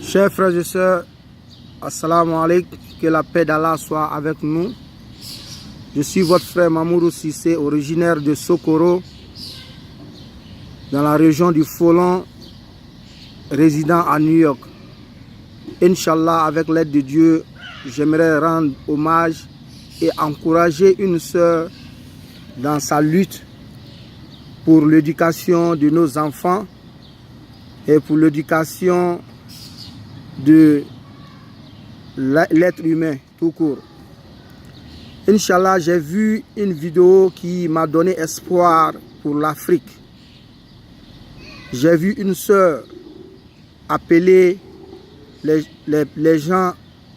Chers frères et sœurs, assalamu alaikum, que la paix d'Allah soit avec nous. Je suis votre frère Mamoudou Sissé, originaire de Sokoro, dans la région du Folon, résident à New York. Inch'Allah, avec l'aide de Dieu, j'aimerais rendre hommage et encourager une sœur dans sa lutte pour l'éducation de nos enfants et pour l'éducation de l'être humain tout court. Inch'Allah, j'ai vu une vidéo qui m'a donné espoir pour l'Afrique. J'ai vu une sœur appeler les gens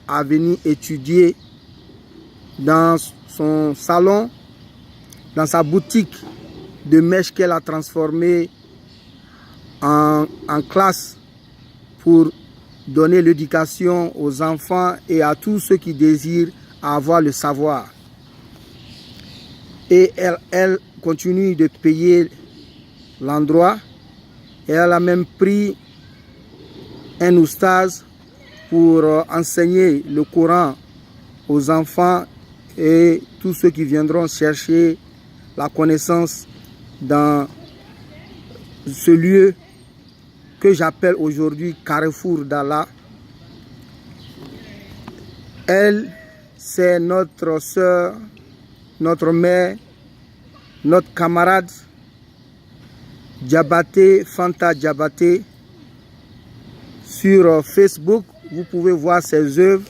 à venir étudier dans son salon, dans sa boutique de mèche qu'elle a transformée en classe pour donner l'éducation aux enfants et à tous ceux qui désirent avoir le savoir. Et elle continue de payer l'endroit. Et elle a même pris un oustaz pour enseigner le Coran aux enfants et tous ceux qui viendront chercher la connaissance dans ce lieu que j'appelle aujourd'hui Carrefour d'Allah. Elle, c'est notre sœur, notre mère, notre camarade Diabaté, Fanta Diabaté. Sur Facebook, vous pouvez voir ses œuvres.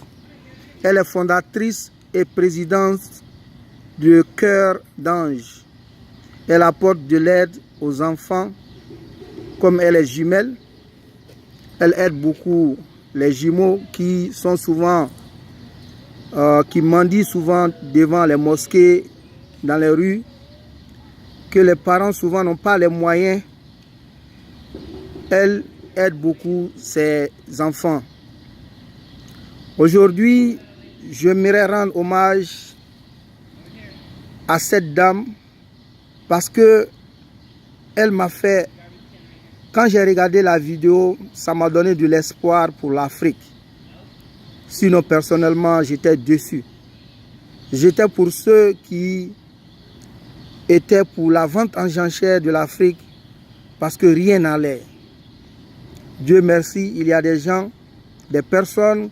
Elle est fondatrice et présidente du Cœur d'Ange. Elle apporte de l'aide aux enfants. Comme elle est jumelle, elle aide beaucoup les jumeaux qui sont souvent, qui mendient souvent devant les mosquées, dans les rues, que les parents souvent n'ont pas les moyens. Elle aide beaucoup ses enfants. Aujourd'hui, j'aimerais rendre hommage à cette dame parce que elle m'a fait. Quand j'ai regardé la vidéo, ça m'a donné de l'espoir pour l'Afrique. Sinon, personnellement, j'étais déçu. J'étais pour ceux qui étaient pour la vente en jachère de l'Afrique parce que rien n'allait. Dieu merci, il y a des gens, des personnes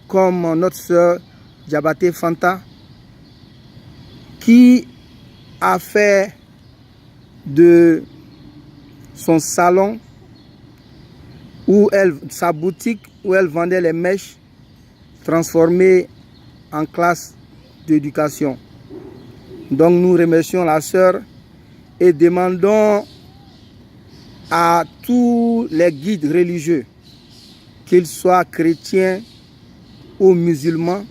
comme notre sœur Diabaté Fanta qui a fait de son salon, sa boutique où elle vendait les mèches, transformée en classe d'éducation. Donc nous remercions la sœur et demandons à tous les guides religieux, qu'ils soient chrétiens ou musulmans,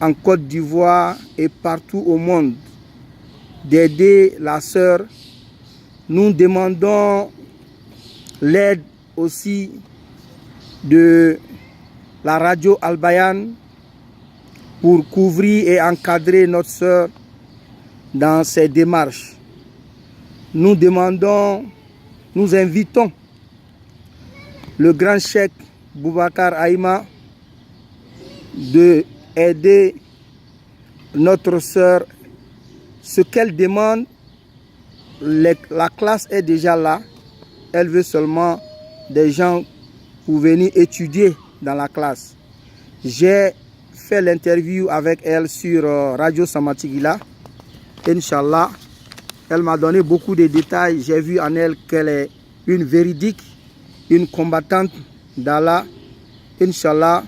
en Côte d'Ivoire et partout au monde, d'aider la sœur. Nous demandons l'aide aussi de la radio Al-Bayan pour couvrir et encadrer notre sœur dans ses démarches. Nous invitons le grand cheikh Boubacar Aïma de aider notre sœur. Ce qu'elle demande, la classe est déjà là. Elle veut seulement des gens pour venir étudier dans la classe. J'ai fait l'interview avec elle sur Radio Samatigila. Inch'Allah, elle m'a donné beaucoup de détails. J'ai vu en elle qu'elle est une véridique, une combattante d'Allah. Inch'Allah,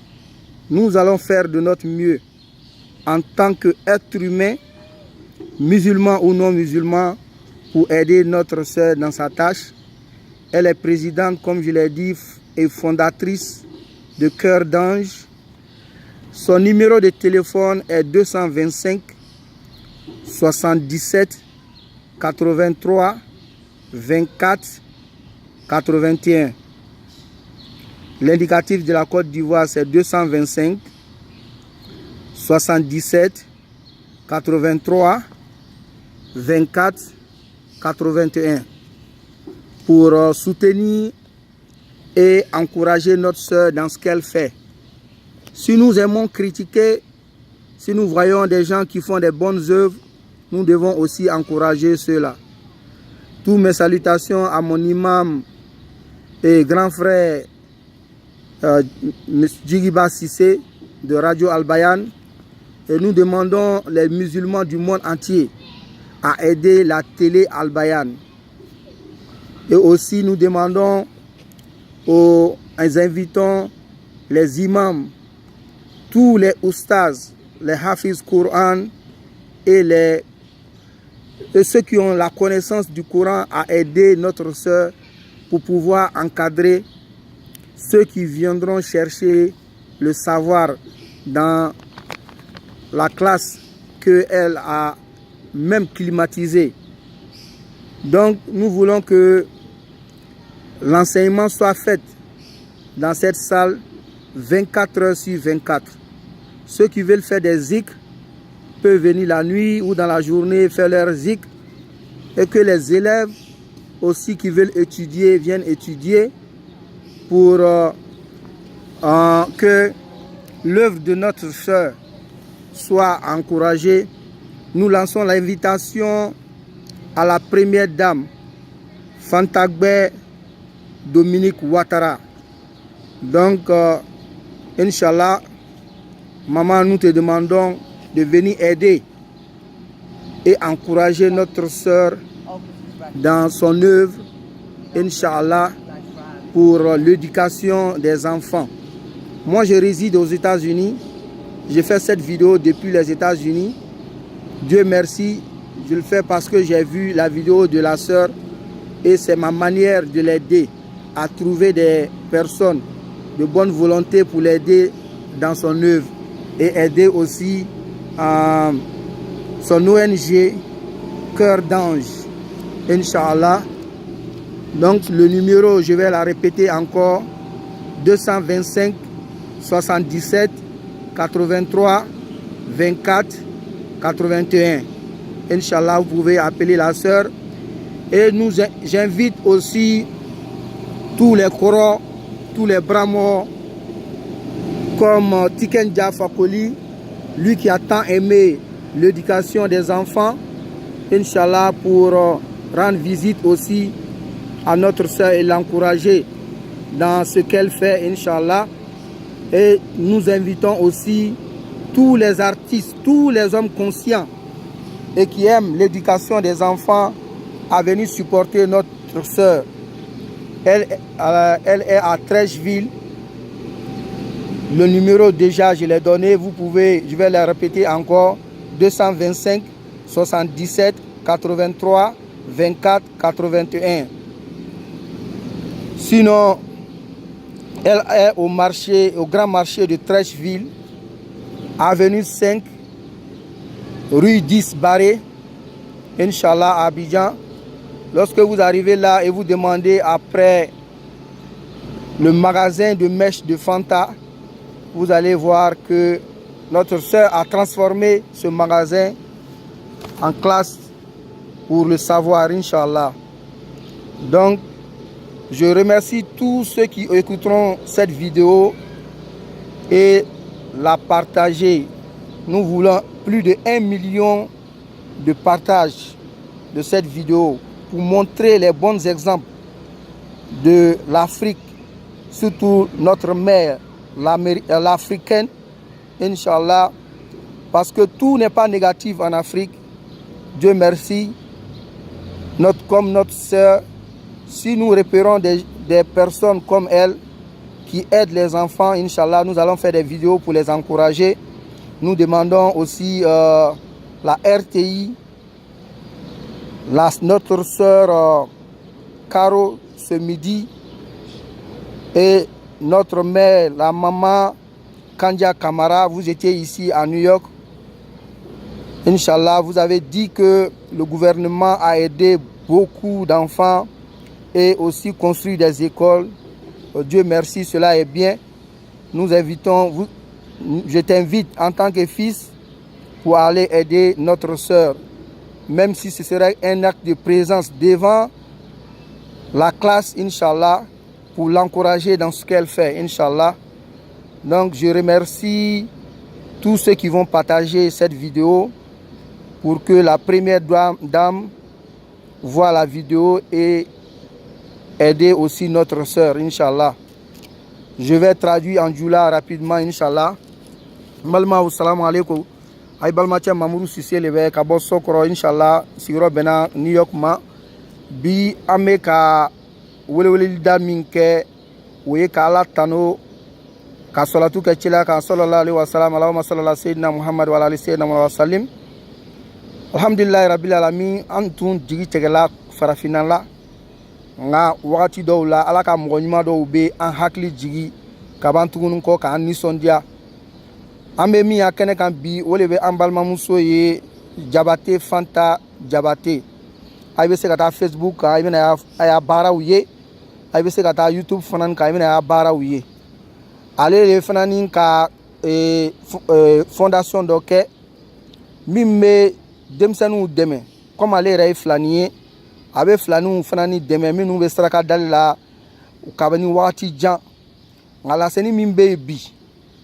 nous allons faire de notre mieux en tant qu'être humain, musulman ou non musulman, pour aider notre sœur dans sa tâche. Elle est présidente, comme je l'ai dit, et fondatrice de Cœur d'Ange. Son numéro de téléphone est 225 77 83 24 81. L'indicatif de la Côte d'Ivoire, c'est 225 77 83 24 81. Pour soutenir et encourager notre sœur dans ce qu'elle fait. Si nous aimons critiquer, si nous voyons des gens qui font des bonnes œuvres, nous devons aussi encourager ceux-là. Toutes mes salutations à mon imam et grand frère Djigiba Sissé de Radio Al-Bayan. Et nous demandons les musulmans du monde entier à aider la télé Al-Bayan. Et aussi nous demandons aux invitons, les imams, tous les oustas, les hafiz Coran et ceux qui ont la connaissance du Coran à aider notre sœur pour pouvoir encadrer ceux qui viendront chercher le savoir dans la classe qu'elle a même climatisée. Donc nous voulons que l'enseignement soit fait dans cette salle 24 heures sur 24. Ceux qui veulent faire des zikr peuvent venir la nuit ou dans la journée faire leur zikr, et que les élèves aussi qui veulent étudier viennent étudier pour que l'œuvre de notre sœur soit encouragée. Nous lançons l'invitation à la première dame, Fantagbe Dominique Ouattara. Donc, Inch'Allah, maman, nous te demandons de venir aider et encourager notre sœur dans son œuvre, Inch'Allah, pour l'éducation des enfants. Moi, je réside aux États-Unis. J'ai fait cette vidéo depuis les États-Unis. Dieu merci, je le fais parce que j'ai vu la vidéo de la sœur et c'est ma manière de l'aider à trouver des personnes de bonne volonté pour l'aider dans son œuvre et aider aussi son ONG Cœur d'Ange, Inch'Allah. Donc le numéro, je vais la répéter encore, 225 77 83 24 81. Inch'Allah, vous pouvez appeler la sœur. Et j'invite aussi tous les Korans, tous les Brahmos, comme Tikenja Fakoli, lui qui a tant aimé l'éducation des enfants, Inch'Allah, pour rendre visite aussi à notre sœur et l'encourager dans ce qu'elle fait, Inch'Allah. Et nous invitons aussi tous les artistes, tous les hommes conscients et qui aiment l'éducation des enfants à venir supporter notre sœur. Elle est à Trècheville. Le numéro déjà, je l'ai donné. Vous pouvez, je vais le répéter encore, 225 77 83 24 81. Sinon, elle est au marché, au grand marché de Trècheville, avenue 5, rue 10 Barré, Inch'Allah, à Abidjan. Lorsque vous arrivez là et vous demandez après le magasin de mèches de Fanta, vous allez voir que notre sœur a transformé ce magasin en classe pour le savoir, Inch'Allah. Donc, je remercie tous ceux qui écouteront cette vidéo et la partager. Nous voulons plus de 1 million de partages de cette vidéo pour montrer les bons exemples de l'Afrique, surtout notre mère, l'africaine, Inch'Allah, parce que tout n'est pas négatif en Afrique. Dieu merci, comme notre sœur, si nous repérons des personnes comme elle qui aident les enfants, Inch'Allah, nous allons faire des vidéos pour les encourager. Nous demandons aussi la RTI, notre sœur Caro ce midi et notre mère, la maman Kandia Kamara, vous étiez ici à New York. Inch'Allah, vous avez dit que le gouvernement a aidé beaucoup d'enfants et aussi construit des écoles. Dieu merci, cela est bien. Nous invitons, je t'invite en tant que fils pour aller aider notre sœur. Même si ce serait un acte de présence devant la classe, Inch'Allah, pour l'encourager dans ce qu'elle fait, Inch'Allah. Donc je remercie tous ceux qui vont partager cette vidéo pour que la première dame voit la vidéo et aider aussi notre sœur, Inch'Allah. Je vais traduire en djoula rapidement, Inch'Allah. Malma wa salamu alaikum. Ay balma tia Mamoudou Cissé lebe ka bo Sokoro, Inch'Allah, siguro bena New York ma. Bi ame ka wele da minke we ka ala tano ka salatu ka chila ka sallallahu alaihi wasallam Allahumma salli ala sayyidina Muhammad wa ala ali sayyidina Muhammad wa sallim. Alhamdulillah rabbil alamin antun jigi tegela farafinala nga wakati dɔw la ala ka mɔgɔ ɲuman dɔw be an hakili jigi ka ban tuguni kɔ k'an nisɔndiya. An be min ya kɛnɛ kan bi o le be an balimamuso ye Jabate Fanta Jabate. A be se ka taa Facebook kan, a bɛna a y'a baaraw ye. A be se ka taa YouTube fana kan, a bɛna a y'a baaraw ye. Ale le fana ni ka fondation dɔ kɛ min be denmisɛnninw dɛmɛ comme ale yɛrɛ ye filani ye. A be filaniw fana ni dɛmɛ minnu be saraka dali la kabini wagati jan. Nka laseni min be yen bi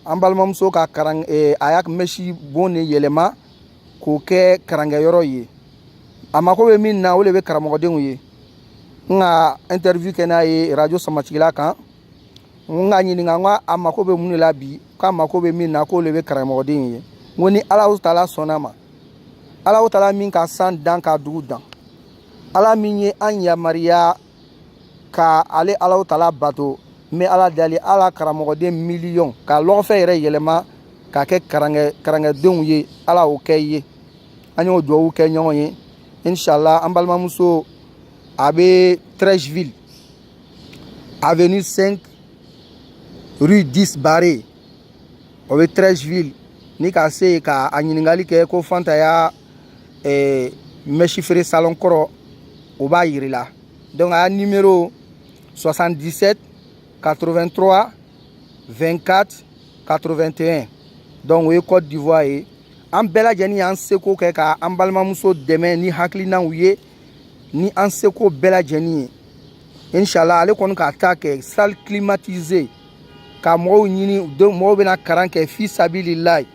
an balimamuso ka a y'a mɛsi bon ne yɛlɛma k'o kɛ karankɛyɔrɔ ye. A mako be min na o le be karamɔgɔdenw ye. Nka interview kɛ n'a ye radio Samatigila kan. Nka ɲininka n ko a mako be mun de la bi k'a mako be min na k'o le be karamɔgɔden ye. N ko ni Alahu Taala sɔnna ma, Alahu Taala min ka san dan ka dugu dan, Ala min ye an yamariya ka ale Alahu Taala bato, mais Ala dali Ala karamɔgɔden miliyɔn ka lɔgɔfɛ yɛrɛ yɛlɛma ka kɛ karankɛdenw ye. Ala o kɛ ye. An y'o duwawu kɛ ɲɔgɔn ye. Inch'Allah an balimamuso a be Trècheville avenue 5 rue 10 Barré. O be Trècheville. Ni ka se ka a ɲininkali kɛ ko Fanta ya mèche feere salon kɔrɔ o b'a yirila. Donc a numéro 77 83 24 81. Donc o ye Côte d'Ivoire ye. An bɛɛ lajɛlen y'an seko kɛ ka an balimamuso dɛmɛ ni hakilinaw ye, ni an seko bɛɛ lajɛlen ye. Inch'Allah ale kɔni ka taa kɛ salle climatisée ka mɔgɔw ɲini, mɔgɔw bɛna karan kɛ fi sabilillahi.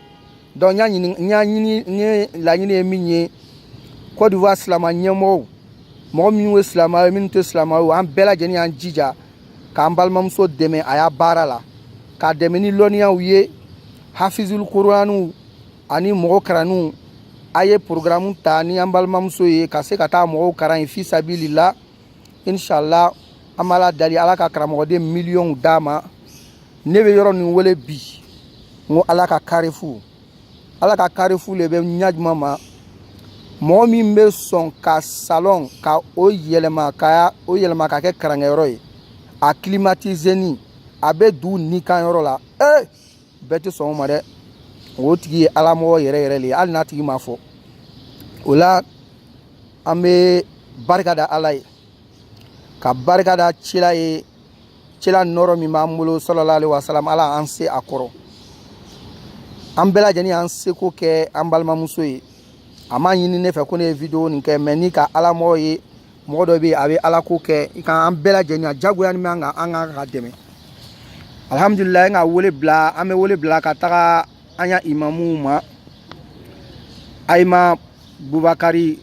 Donc n y'a ɲini ni laɲini ye min ye Côte d'Ivoire silama ɲɛmɔgɔw, mɔgɔ minnu ye silama ye minnu tɛ silama ye, an bɛɛ lajɛlen y'an jija k'an balimamuso dɛmɛ a y'a baara la, k'a dɛmɛ ni lɔnniyaw ye, hafizul kuraniw ani mɔgɔ karanniw. A ye programme ta ni an balimamuso ye ka se ka taa mɔgɔw karan ye fi sabilillah. Inch'Allah an b'Ala dali Ala ka karamɔgɔden miliyɔnw d'a ma. Ne be yɔrɔ nin wele bi n ko Ala ka karifu, Ala ka karifu le bɛ ɲɛ jumɛn ma. Mɔgɔ min bɛ sɔn ka salon ka o yɛlɛma ka kɛ karankɛyɔrɔ ye, a climatiser ni a bɛ du nikan yɔrɔ la, bɛɛ tɛ sɔn o ma dɛ. O tigi ye alamɔgɔ yɛrɛ yɛrɛ le ye, hali n'a tigi ma fɔ. O la an bɛ barika da Ala ye, ka barika da cila ye, cila nɔrɔ min b'an bolo sallallahu alaihi wasallam, Ala an se a kɔrɔ. An bɛɛ lajɛlen y'an seko kɛ an balimamuso ye. A ma ɲini ne fɛ ko ne ye video nin kɛ, mais ni ka alamɔgɔ ye, mɔgɔ dɔ bɛ yen a bɛ alako kɛ, i kan an bɛɛ lajɛlen a jagoya ni an kan ka dɛmɛ. Alhamdulillah n ka wele bila, an bɛ wele bila ka taga an ya imamuw ma. Ayima Bubakari,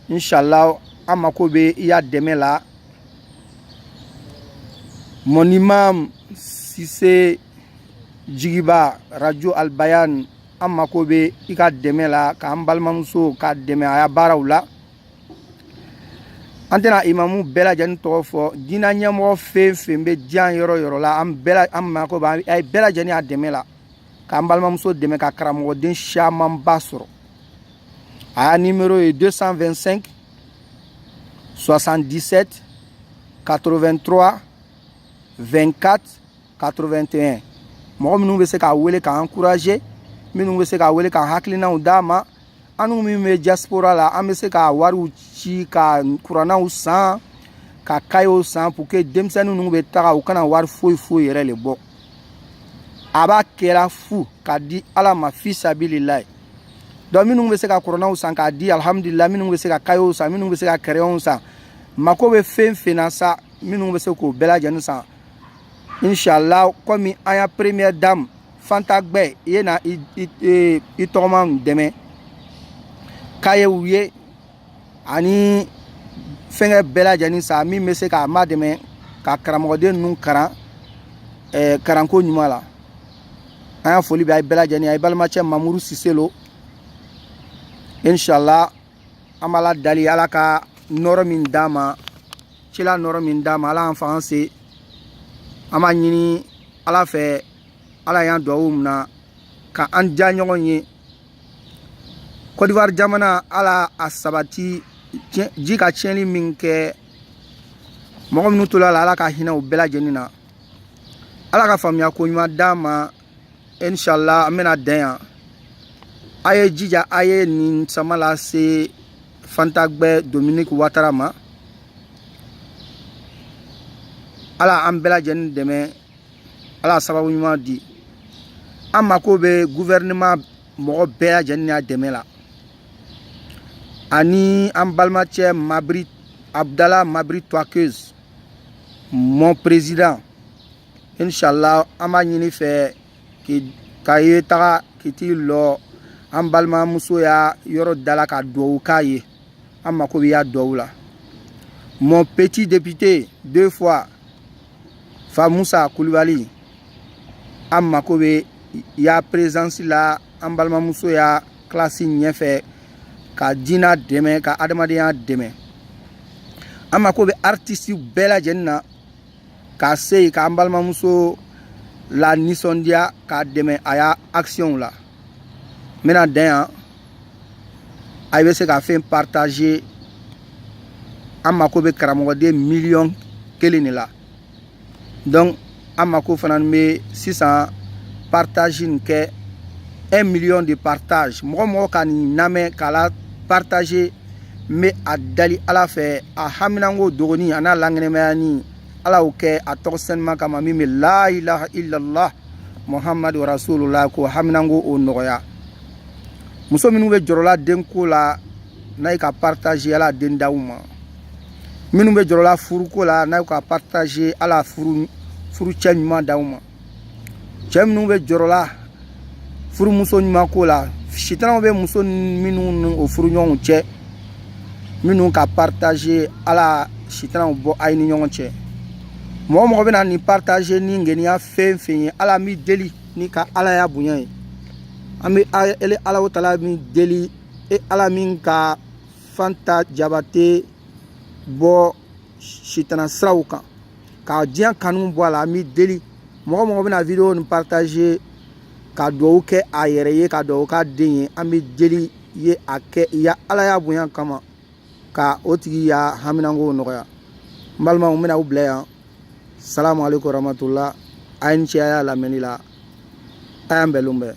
Inch'Allah an mako bɛ i ya dɛmɛ la. Mon imam Cissé Jigiba radio Albayan, an mako bɛ i ka dɛmɛ la k'an balimamuso ka dɛmɛ a ya baaraw la. An tɛna imamu bɛɛ lajɛlen tɔgɔ fɔ, diinɛ ɲɛmɔgɔ fɛn fɛn bɛ diɲɛ yɔrɔ o yɔrɔ la, an mako bɛ a ye bɛɛ lajɛlen a dɛmɛ la k'an balimamuso dɛmɛ ka karamɔgɔden camanba sɔrɔ. A y'a numéro ye 225 77 83 24 81. Mɔgɔ minnu bɛ se k'a wele k'an encourager, minnu bɛ se k'a wele k'an hakilinaw d'a ma. Anu min bɛ diaspora la, an bɛ se ka wariw ci, ka kurannaw san, ka kayew san pour que denmisɛnnin ninnu bɛ taga u kana wari foyi foyi yɛrɛ le bɔ. A b'a kɛra fu k'a di Ala ma fi sabilillahi. Donc minnu bɛ se ka kurannaw san k'a di alhamdulillah, minnu bɛ se ka kayew san, minnu bɛ se ka crayons san, mako bɛ fɛn fɛn na sa, minnu bɛ se k'o bɛɛ lajɛlen san, Inch'Allah, comme la première dame, Fanta Gbe, il tombe demain. Kaye ouye, ani fenge bela jani sa mi mese ka ma demain, ka karamode nun karan, karanko nyumala. Aya foli bi ay bela jani ay balma che Mamourou Siselo. Inch'Allah, amala dali ala ka noro min dama, chila noro min dama ala en français. Ama nyini ala fe ala yan duwawu na ka an ja ɲɔgɔn ye Côte d'Ivoire jamana ala a sabati ji ka tiɲɛli min kɛ mɔgɔ minnu tola la ala ka hinɛ u bɛɛ lajɛlen na ala ka faamuya ko ɲuman d'a ma inshallah an bɛna dan yan a ye jija a ye nin sama lase Fanta Gbe Dominique Ouattara ma ala an bɛɛ lajɛlen dɛmɛ ala sababu ɲuman di an mako bɛ gouvernement mɔgɔ bɛɛ lajɛlen y'a dɛmɛ la ani an balimacɛ Mabri Abdallah Mabri Touakeuse mon président inshallah an b'a ɲini fɛ ka ye taga kiti lɔ an balimamuso y'a yɔrɔ dala ka duwawu k'a ye an mako bɛ y'a duwawu la mon petit député 2 fois Fa Moussa Koulibaly an mako bɛ ya présence la an balimamuso y'a classe ɲɛfɛ ka dina dɛmɛ ka adamadenya dɛmɛ an mako bɛ artiste bɛɛ lajɛlen na ka se yen k'an balimamuso la nisɔndiya k'a dɛmɛ a y'a action la n bɛna dan yan a bɛ se ka fɛn partager an mako bɛ karamɔgɔden miliyɔn 1 de la donc an mako fana bɛ sisan partage nin kɛ 1 million de partage mɔgɔ ka nin lamɛn k'a la partager n bɛ a dali ala fɛ a haminanko dogoni a n'a lankɛnɛmayani ala y'o kɛ a tɔgɔ sɛnima kama min bɛ la ilaha illallah muhammadu rasulullah ko haminanko o nɔgɔya muso minnu bɛ jɔrɔla denko la n'a ye ka partager ala den d'aw ma minnu bɛ jɔrɔla furuko la n'a ye ka partager ala furu cɛ ɲuman d'aw ma cɛ minnu bɛ jɔrɔla furumuso ɲuman ko la sitanaw bɛ muso minnu ni o furuɲɔgɔnw cɛ minnu ka partager ala sitanaw bɔ a ye ni ɲɔgɔn cɛ mɔgɔ mɔgɔ bɛna nin partager ni ngeniya fɛn fɛn ye ala mi deli ni ka ala ya bonya ye an bɛ ala taala mi deli ala min ka Fanta Jabate bɔ sitana siraw kan ka diɲɛ kanu bɔ a la an bɛ deli mɔgɔ mɔgɔ bɛna video nin partager ka duwawu kɛ a yɛrɛ ye ka duwawu k'a den ye an bɛ deli ye a kɛ ya ala ya bonya kama ka o tigi ya haminanko nɔgɔya n balimaw n bɛna aw bila yan salamu aleykum warahmatullah a ye ni cɛ a y'a lamɛnni la a y'an bɛɛlon bɛɛ